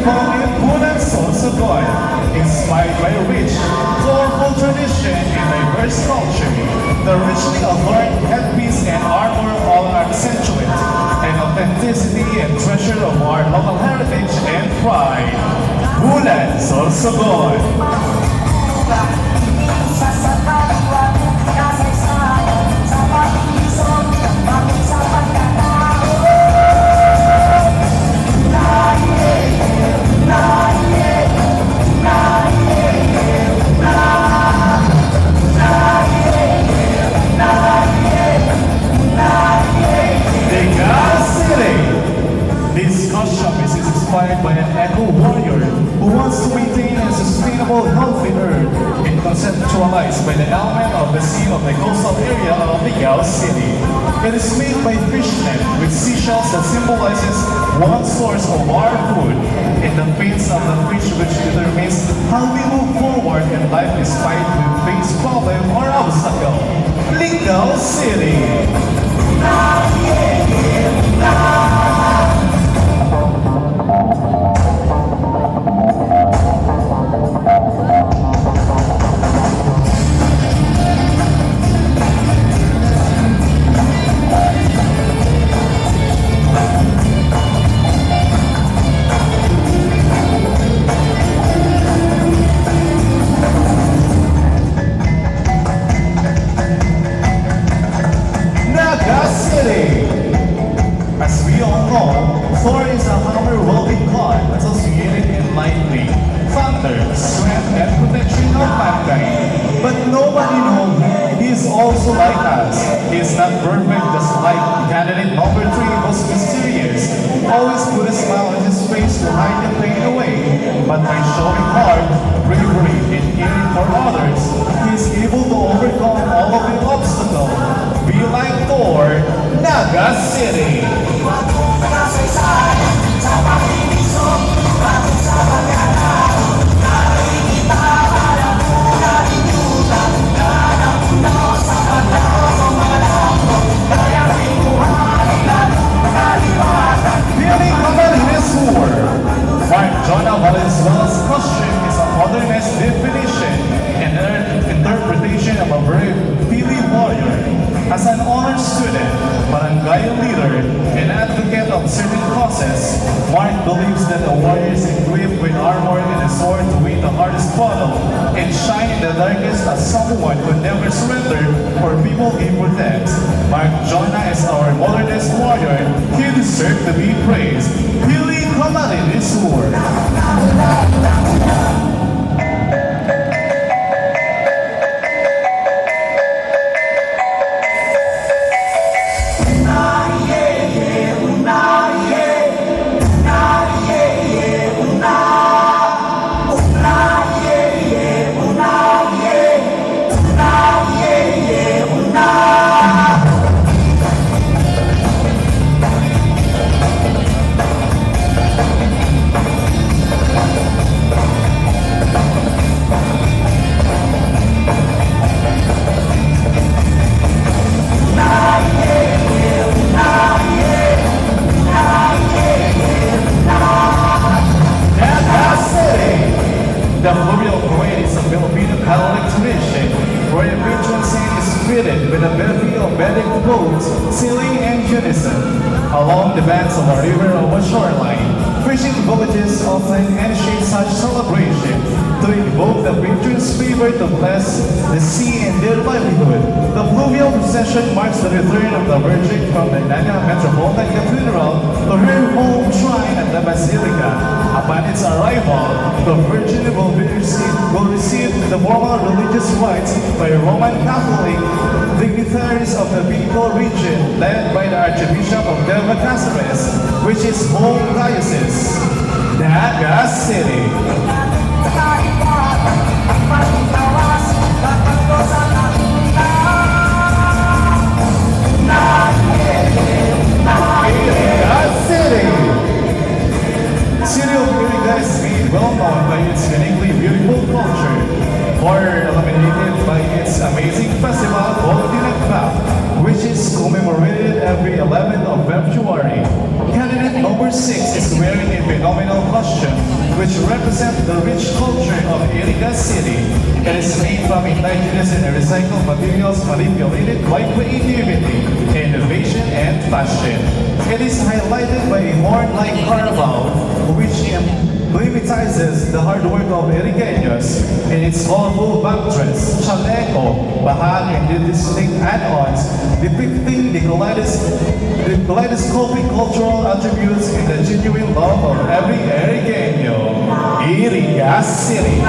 call it Bulan Sorsogon, inspired by a rich, colorful tradition and diverse culture. The richly adorned headpiece and armor all accentuate an authenticity and treasure of our local heritage and pride. Bulan Sorsogon. This costume is inspired by an eco-warrior who wants to maintain a sustainable, healthy earth and conceptualized by the element of the sea of the coastal area of the Gao City. It is made by fishmen with seashells that symbolizes one source of our food and the face of the fish which determines how we move forward in life despite we face problem or obstacle. Gao City! As we all know, Thor is a hammer-wielding god associated in lightning, thunder, strength, and protection of mankind. But nobody knows he is also like us. He is not perfect, just like candidate number 3 was mysterious. Always put a smile on his face to hide the pain away. But by showing heart, bravery, and caring for others, he is able to overcome all of the obstacles. Be like Thor, Naga City! Feeling Camarines War. Mark Jonah Valenzuela's costume is a modernist definition and interpretation of a brave Philly warrior. As an honored student, barangay leader, and advocate of certain causes, Mark believes that the warrior is equipped with armor and a sword to win the hardest battle and shine in the darkest as someone who never surrendered for people he protects. Mark Jonah is our modernist warrior. He deserves to be praised. Pili Camarines War. The Burial Parade is a Filipino Catholic tradition where the patron saint is greeted with a bevy of Vedic boats sailing in unison along the banks of a river or a shoreline. Fishing villages often initiate such celebration to invoke the patron's favor to bless the sea and their livelihood. The fluvial procession marks the return of the Virgin from the Naga Metropolitan Cathedral to her home shrine at the Basilica. Upon its arrival, the Virgin will receive the formal religious rites by Roman Catholic dignitaries of the Bicol region led by the Archbishop of Nueva Cáceres, which is home diocese, Naga City. City of Iriga is made well known by its uniquely beautiful culture, or illuminated by its amazing festival called Dinagpa, which is commemorated every 11th of February. Candidate number 6 is wearing a phenomenal costume which represents the rich culture of Iriga City. It is made from indigenous and recycled materials manipulated by creativity, innovation, and fashion. It is highlighted by a horn-like carabao which emblematizes the hard work of Indigenous in its colorful backdress, chaleco, bahag, and the distinct add-ons depicting the kaleidoscopic cultural attributes in the genuine love of every Irigeño. Iriga City.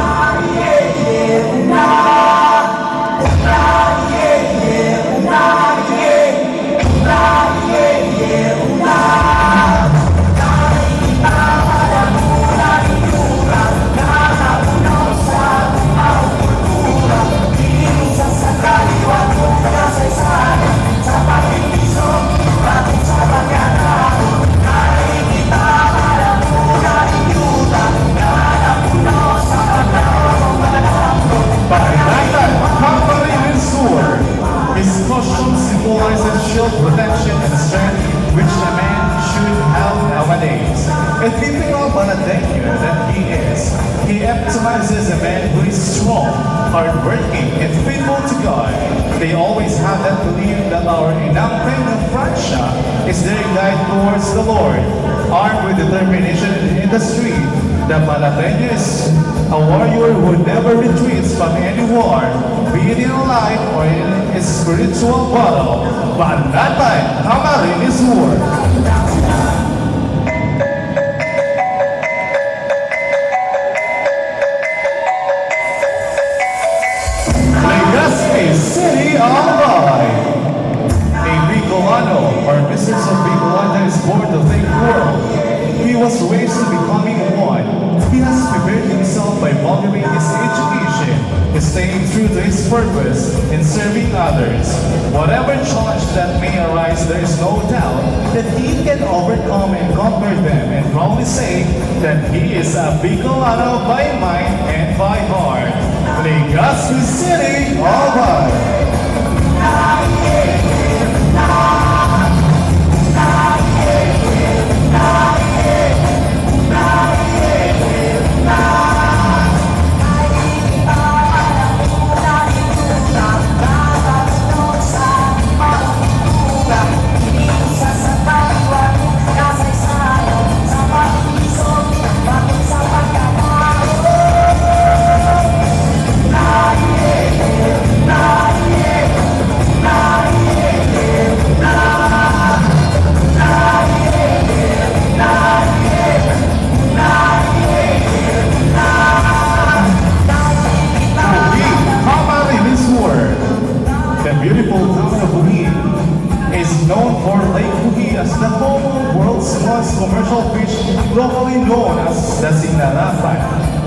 His costume symbolizes shield protection and strength which a man should have nowadays. A typical Banateño that he is, he epitomizes a man who is strong, hardworking, and faithful to God. They always have that belief that our Inampeng of Francia is their guide towards the Lord. Armed with determination in the street, the Banateño is a warrior who never retreats from any war, be it in life or in a spiritual battle. But that time, Camarines war. Legazpi City of Life. A Bicolano, or Misters of Bicolandia, is born to think world. He was raised to becoming one. He has prepared himself by valuing his education, staying true to his purpose, in serving others. Whatever challenge that may arise, there is no doubt that he can overcome and conquer them, and proudly say that he is a Bicolano by mind and by heart. Legazpi City, all right.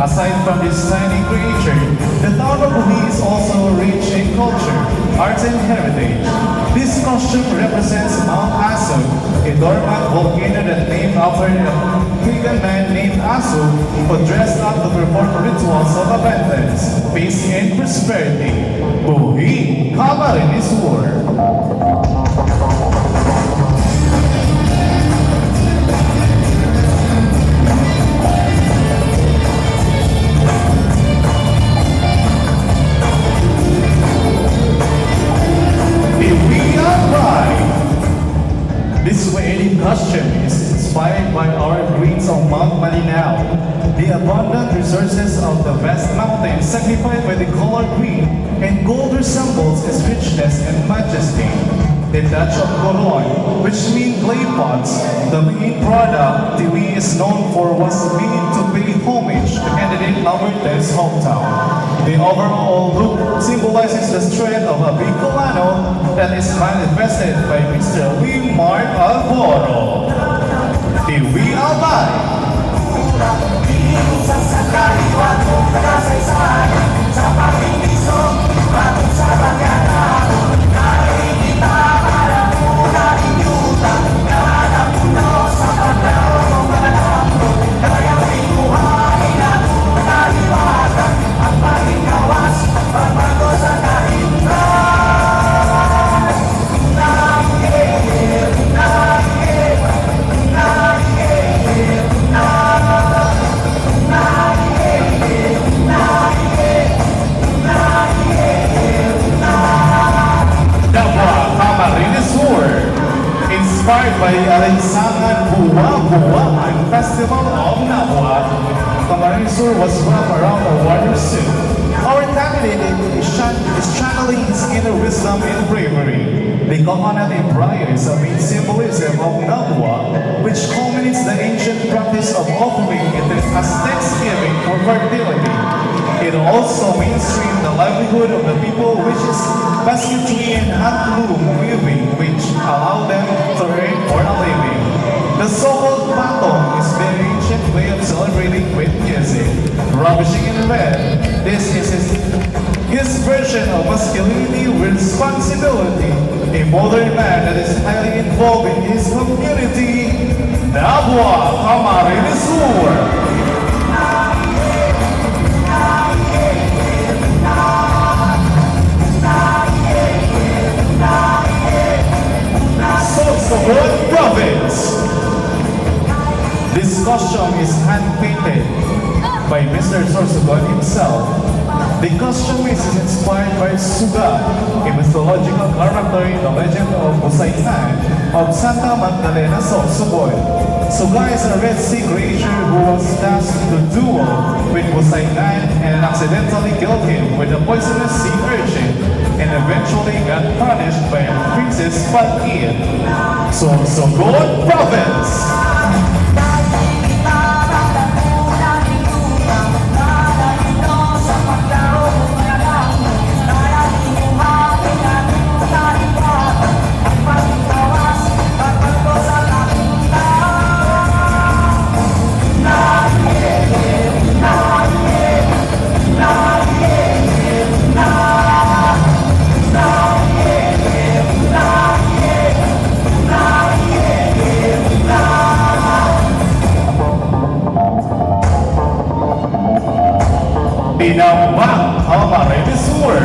Aside from this tiny creature, the town of Buli is also rich in culture, arts, and heritage. This costume represents Mount Aso, a dormant volcano that named after a pagan man named Aso, who dressed up to perform rituals of abundance, peace, and prosperity. Buhi, Camarines war. This wedding costume is inspired by our greens on Mount Malinao. The abundant resources of the vast mountains signified by the color green and gold resembles its richness and majesty. The Dutch of Coron, which means clay pots, the main product Tiwi is known for, was made to pay homage to candidate Alberta's hometown. The overall look symbolizes the strength of a Bicolano that is manifested by Mr. Wimar Alboro. Tiwi Albay. Inspired by Alinsangan Buwa-Buwaan Festival of Nahuatl, Camarines Sur was wrapped around a warrior suit. Our candidate is channeling his inner wisdom and bravery. The coconut embryo is a main symbolism of Nabua, which culminates the ancient practice of offering it as thanksgiving for fertility. It also mainstreams the livelihood of the people, which is basketry and handloom weaving, which allow them to earn for a living. The so-called patong is the ancient way of celebrating with music. Rubbishing in red, this is his version of masculinity with responsibility. A modern man that is highly involved in his community. Nabua Camarines Sur. Sorsogon Province. This costume is hand-painted by Mr. Sorsogon himself. The costume is inspired by Suga, a mythological character in the legend of Busaytan of Santa Magdalena Sorsogon. Suga is a Red Sea creature who was tasked to duel with Busaytan and accidentally killed him with a poisonous sea urchin, and eventually got punished by Princess Patit. Sorsogon Province. Pinambang Camarines Sur.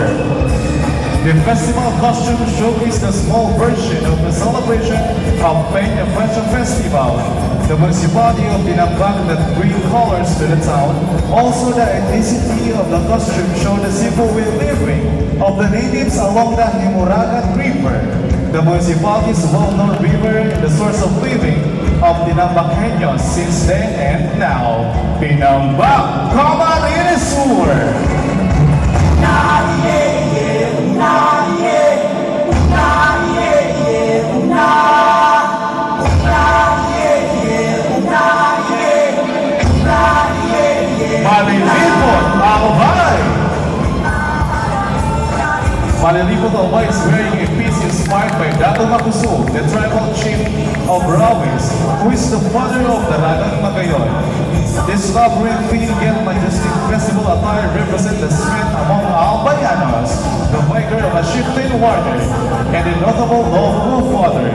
The festival costume showcased a small version of the celebration of Peña Fashion Festival. The municipality of Pinambang that bring colors to the town. Also, the ethnicity of the costume showed the simple way of living of the natives along the Himuragat River. The municipality's well-known river and the source of living of Pinambakeños since then and now. Pinambang Camarines Sur. Malilipot Albay. Malilipot Albay is wearing a piece inspired by Dato Makuso, the tribal chief of Rawis, who is the father of the Lagang Magayon. This labyrinth theme yet majestic festival attire represents the strength among Albayanos, the maker of a shifting warrior, and a notable noble father.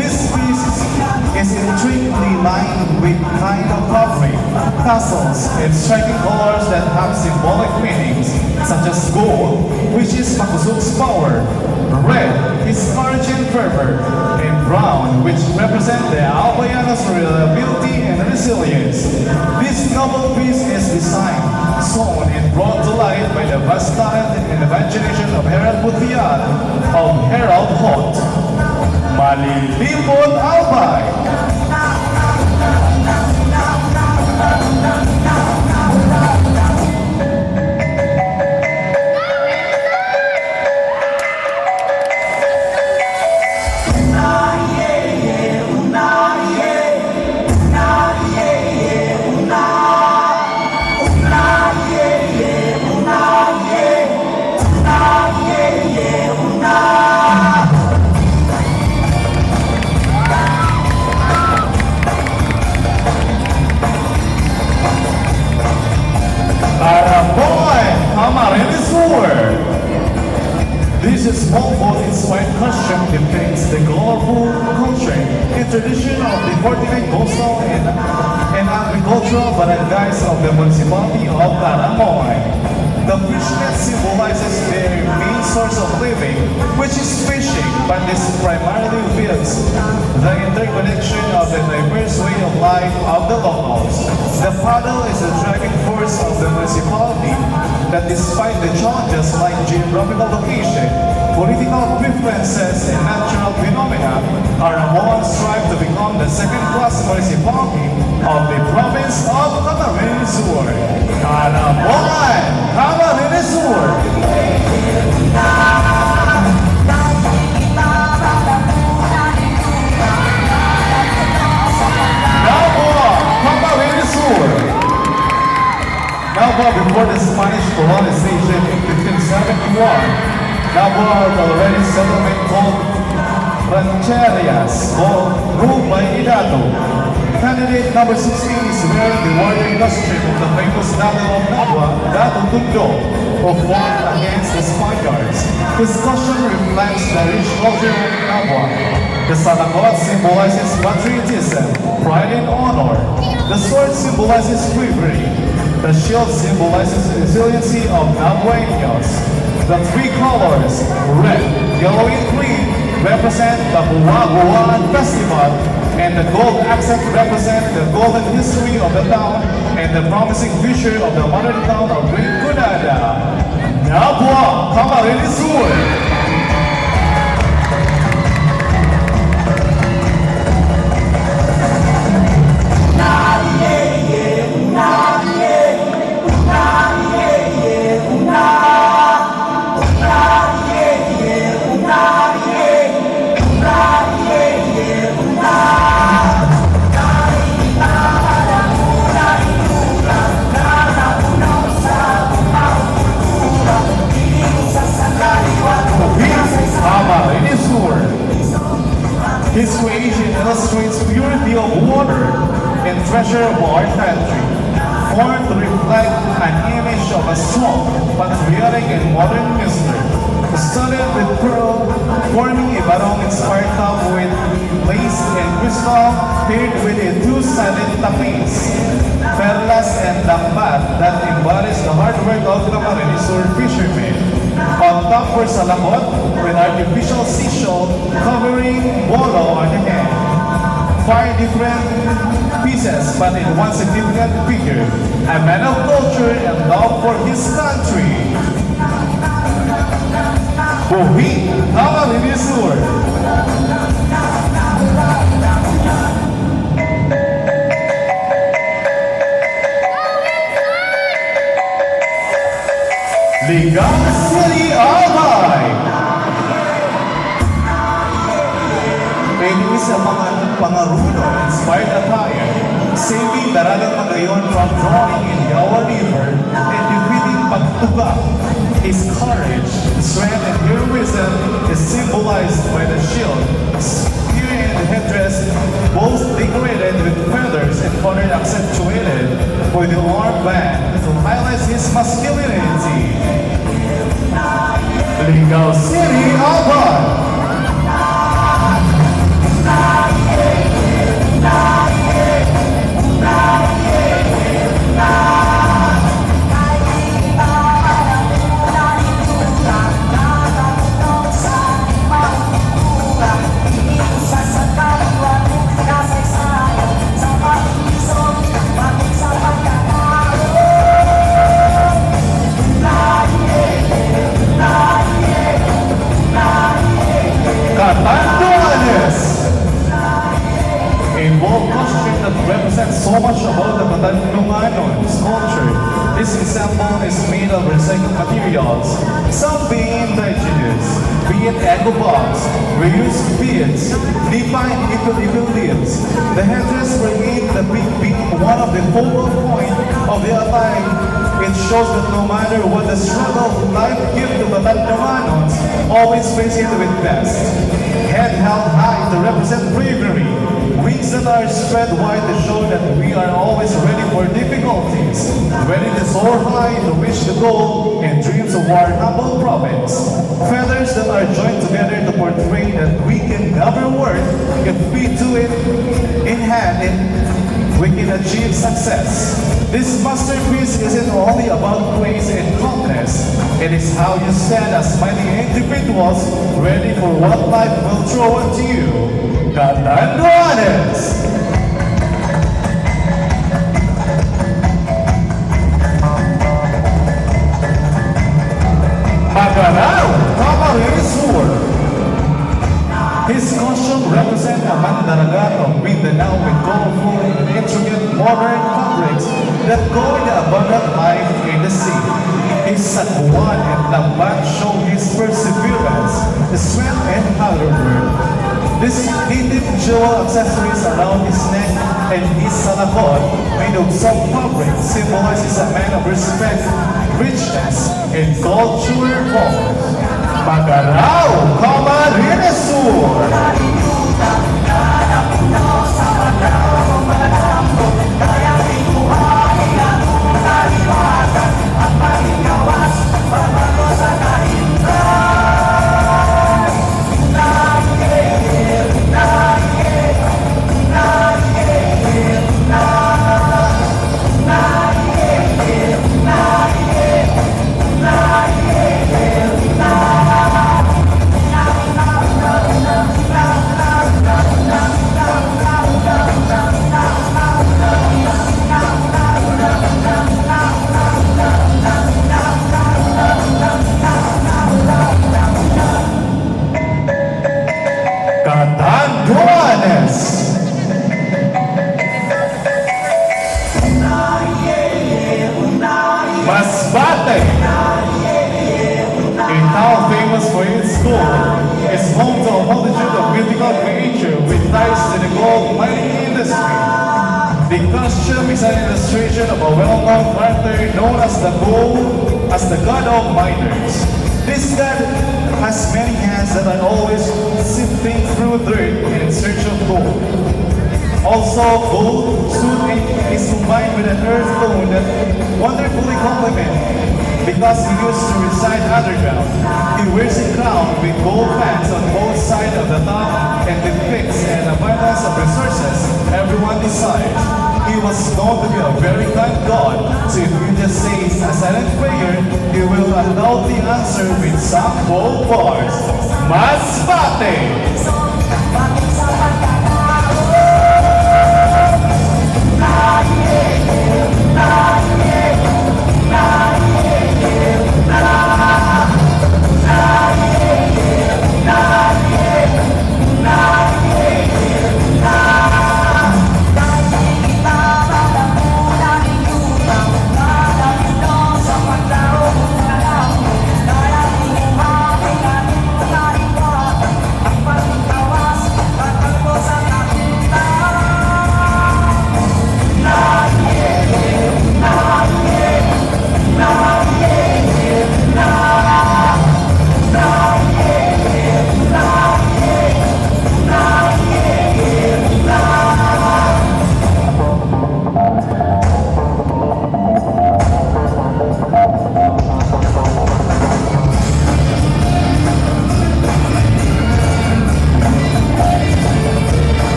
This piece is intricately lined with kind of fabric, tassels, and striking colors that have symbolic meanings, such as gold, which is Makusuk's power, red is courage and fervor, and brown, which represent the Albayanos' reliability and resilience. This noble piece is designed, sewn, and brought to light by the vast talent and imagination of Herald Butian of Herald Hot. Malilipot Albay. Camarines Sur. This small boat-inspired costume depicts the colorful culture and tradition of the 49 coastal and agricultural barangays of the municipality of Taramoy. The fishnet symbolizes their main source of living, which is fishing, but this primarily reflects the interconnection of the diverse way of life of the locals. The paddle is the driving force of the municipality that despite the challenges like geographical location, political preferences, and natural phenomena, Aramoan strive to become the second-class municipality of the province of Camarines Sur. Aramoan, Camarines Sur! Camarines Sur! Nabua, before the Spanish colonization in 1571, Nabua was already settlement called Rancherias, ruled by Idato. Candidate number 16 is wearing the warrior costume of the famous battle of Nabua, Dato Tundo, who fought against the Spaniards. His costume reflects the rich culture of Nabua. The salakot symbolizes patriotism, pride and honor. The sword symbolizes bravery. The shield symbolizes the resiliency of Nabueños. The three colors, red, yellow, and green, represent the Buwaguan Festival, and the gold accent represents the golden history of the town and the promising future of the modern town of Bicolano. Nabua, Camarines Sur! His creation illustrates purity of water and treasure of our country, formed to reflect an image of a strong, patriotic, and modern mister, studded with pearl, forming a barong-inspired top with lace and crystal, paired with a two-sided tapis, perlas, and lambat that embodies the hard work of Camarines Sur fishermen. On top were salakot with artificial seashell covering bolo on the head. 5 different pieces, but in one significant figure, a man of culture and love for his country. Buhi, Camarines Sur! Ligang City Albay! Pwede sa mga pangaruno-inspired attire, saving Daragang Magayon from drowning in Yawa River and defeating Pagtugak. His courage, strength, and heroism is symbolized by the shield, spear, and headdress, both decorated with feathers and further accentuated with the armband to highlight his masculinity. Ligaw City, Albay! A bold costume that represents so much about the Batanunganon's culture. This ensemble is made of recycled materials, some being indigenous, be it eco-box, reused beads, lipa and ipil leaves. The headdress create the being one of the focal point of the attire. It shows that no matter what the struggle life gives to Batanunganons, always face it with best. Head held high to represent bravery. Wings that are spread wide to show that we are always ready for difficulties, ready to soar high to reach the goal and dreams of our humble province. Feathers that are joined together to portray that we can never work if we do it in hand we can achieve success. This masterpiece isn't only about praise and confidence. It is how you stand as mighty individuals ready for what life will throw at you. Catanduanes! Magalao, Camarinesur. His costume represents a mandaragat of Mindanao with colorful and intricate modern fabrics that go in the abundant life in the sea. His sakuan and lambat show his perseverance, strength, and hard work. This native jewel accessories around his neck and his salakot made of soft fabric symbolizes a man of respect, richness, and culture form. Magalao, Camarinesur! Catanduanes! Masbate! A town famous for its school, is home to a multitude of mythical creatures with ties to the gold mining industry. The costume is an illustration of a well-known character known as the bull, as the god of miners. This god has many hands that are always sifting through dirt in search of gold. Also, gold soon is combined with an earth tone that wonderfully complements because he used to reside underground. He wears a crown with gold fans on both sides of the top and depicts an abundance of resources everyone desires. He was known to be a very kind God, so if you just say a silent prayer, he will undoubtedly answer with some bold bars. Masbate!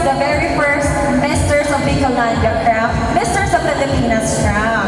the very first Misters of Filipinas Bicolandia crown, Misters of Filipinas crown.